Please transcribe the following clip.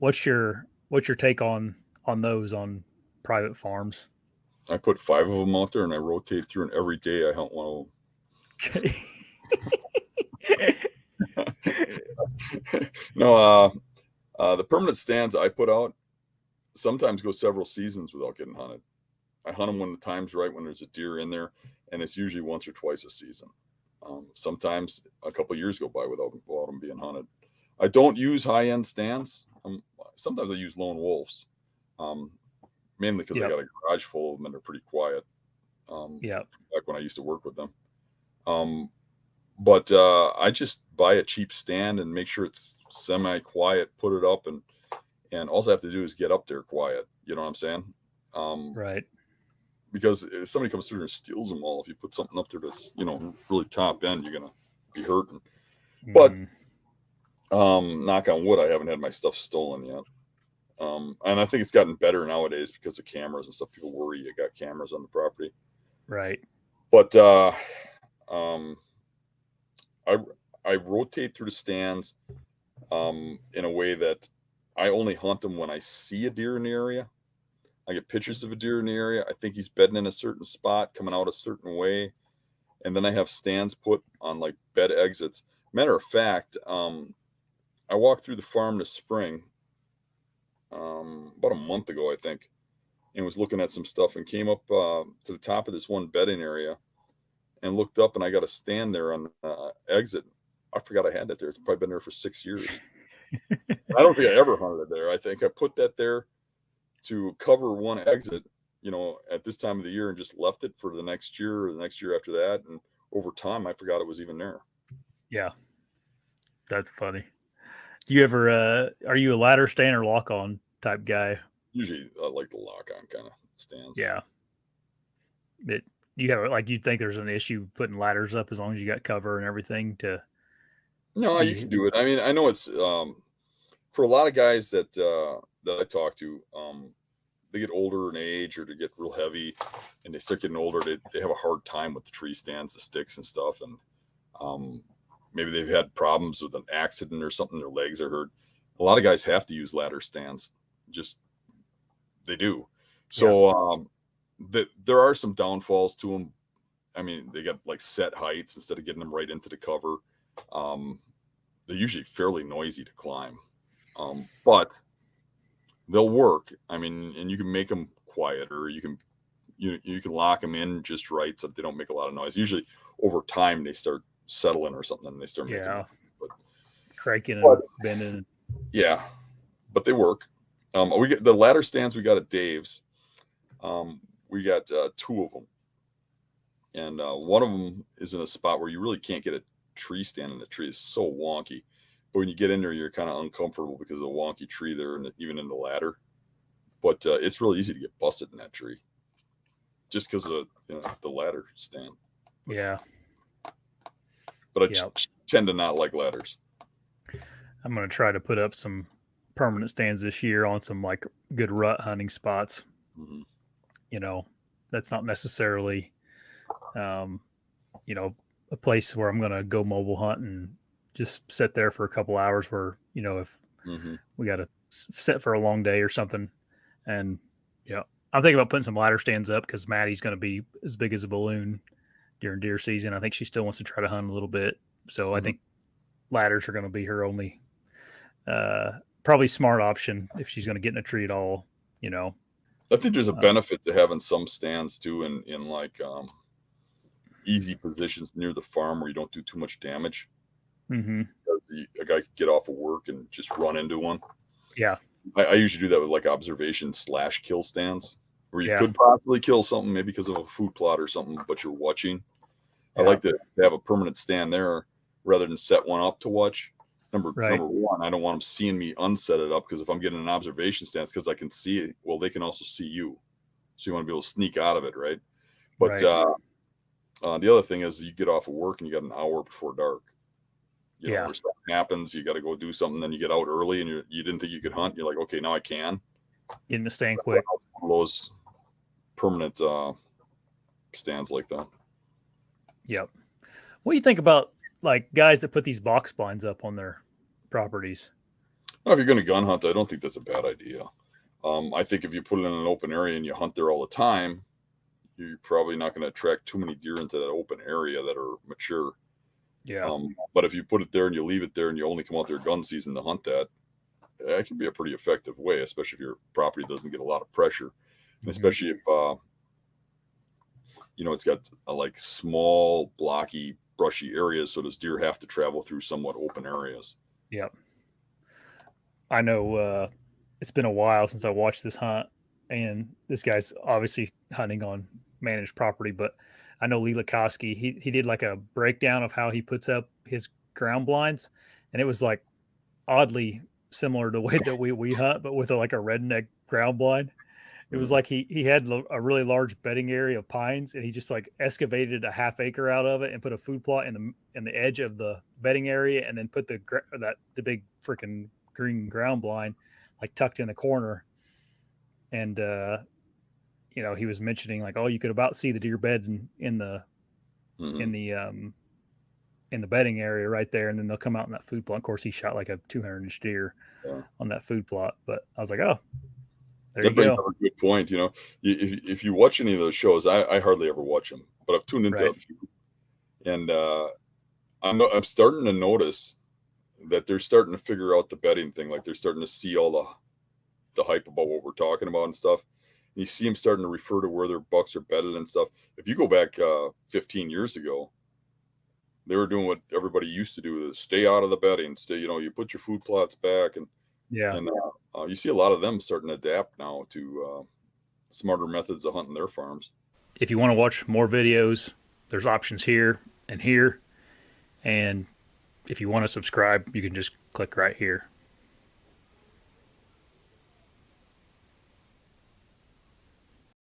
what's your take on those on private farms? I put 5 of them out there and I rotate through, and every day I hunt one Okay. of them. No, the permanent stands I put out sometimes go several seasons without getting hunted. I hunt them when the time's right, when there's a deer in there, and it's usually once or twice a season. Sometimes a couple of years go by without them being hunted. I don't use high-end stands. Sometimes I use lone wolves, mainly because I Yep. got a garage full of them and they're pretty quiet. Yep. Back when I used to work with them. But I just buy a cheap stand and make sure it's semi-quiet, put it up, and all I have to do is get up there quiet. You know what I'm saying? Right. Because if somebody comes through and steals them all, if you put something up there that's, really top end, you're gonna be hurting. But knock on wood, I haven't had my stuff stolen yet. And I think it's gotten better nowadays because of cameras and stuff. People worry you got cameras on the property. Right. But I rotate through the stands in a way that I only hunt them when I see a deer in the area. I get pictures of a deer in the area. I think he's bedding in a certain spot, coming out a certain way. And then I have stands put on like bed exits. Matter of fact, I walked through the farm this spring, about a month ago, I think, and was looking at some stuff and came up to the top of this one bedding area and looked up, and I got a stand there on the exit. I forgot I had that there. It's probably been there for 6 years. I don't think I ever hunted it there. I think I put that there to cover one exit, at this time of the year, and just left it for the next year or the next year after that. And over time, I forgot it was even there. Yeah. That's funny. Do you ever are you a ladder stand or lock on type guy? Usually, I like the lock on kind of stands. Yeah. It you have like you think there's an issue putting ladders up as long as you got cover and everything to No, you can do it. I mean, I know it's for a lot of guys that I talk to, they get older in age or they get real heavy and they start getting older. They have a hard time with the tree stands, the sticks and stuff. And maybe they've had problems with an accident or something. Their legs are hurt. A lot of guys have to use ladder stands. Just they do. So there are some downfalls to them. I mean, they got like set heights instead of getting them right into the cover. They're usually fairly noisy to climb, but they'll work. I mean, and you can make them quieter. You can lock them in just right so that they don't make a lot of noise. Usually, over time, they start settling or something, and they start making noise. But cranking and bending. Yeah, but they work. We get the ladder stands we got at Dave's. We got 2 of them, and one of them is in a spot where you really can't get a tree stand in. The tree is so wonky, but when you get in there, you're kind of uncomfortable because of the wonky tree there, and even in the ladder. But it's really easy to get busted in that tree, just because of the ladder stand. Yeah. But I tend to not like ladders. I'm going to try to put up some permanent stands this year on some like good rut hunting spots. Mm-hmm. That's not necessarily, a place where I'm going to go mobile hunt and just sit there for a couple hours where, if we got to sit for a long day or something. And, I'm thinking about putting some ladder stands up because Maddie's going to be as big as a balloon during deer season. I think she still wants to try to hunt a little bit. So I think ladders are going to be her only, probably smart option if she's going to get in a tree at all, I think there's a benefit to having some stands too in like easy positions near the farm where you don't do too much damage. Mm-hmm. A guy could get off of work and just run into one. Yeah. I usually do that with like observation/kill stands where you could possibly kill something maybe because of a food plot or something, but you're watching. I like to have a permanent stand there rather than set one up to watch. Number one, I don't want them seeing me unset it up because if I'm getting an observation stance, because I can see it, well, they can also see you. So you want to be able to sneak out of it, right? But the other thing is you get off of work and you got an hour before dark. Where something happens, you got to go do something, then you get out early and you didn't think you could hunt. You're like, okay, now I can. Get in the stand quick. Those permanent stands like that. Yep. What do you think about like guys that put these box blinds up on their properties? Now, if you're going to gun hunt, I don't think that's a bad idea. I think if you put it in an open area and you hunt there all the time, you're probably not going to attract too many deer into that open area that are mature. Yeah. But if you put it there and you leave it there and you only come out there gun season to hunt that, it can be a pretty effective way, especially if your property doesn't get a lot of pressure, and especially if it's got like small, blocky, brushy areas, so those deer have to travel through somewhat open areas. Yep. I know it's been a while since I watched this hunt, and this guy's obviously hunting on managed property, but I know Lee Lukoski, he did like a breakdown of how he puts up his ground blinds, and it was like oddly similar to the way that we hunt, but with like a redneck ground blind. It was like he had a really large bedding area of pines, and he just like excavated a half acre out of it and put a food plot in the edge of the bedding area, and then put the big freaking green ground blind like tucked in the corner. And he was mentioning like, oh, you could about see the deer bed in the bedding area right there, and then they'll come out in that food plot. Of course, he shot like a 200-inch deer on that food plot, but I was like, oh, there that brings up a good point. If you watch any of those shows, I hardly ever watch them, but I've tuned into a few, and I'm starting to notice that they're starting to figure out the bedding thing. Like they're starting to see all the hype about what we're talking about and stuff. And you see them starting to refer to where their bucks are bedded and stuff. If you go back 15 years ago, they were doing what everybody used to do: is stay out of the bedding. Stay, you put your food plots back, and you see a lot of them starting to adapt now to smarter methods of hunting their farms. If you want to watch more videos, there's options here and here, and if you want to subscribe, you can just click right here.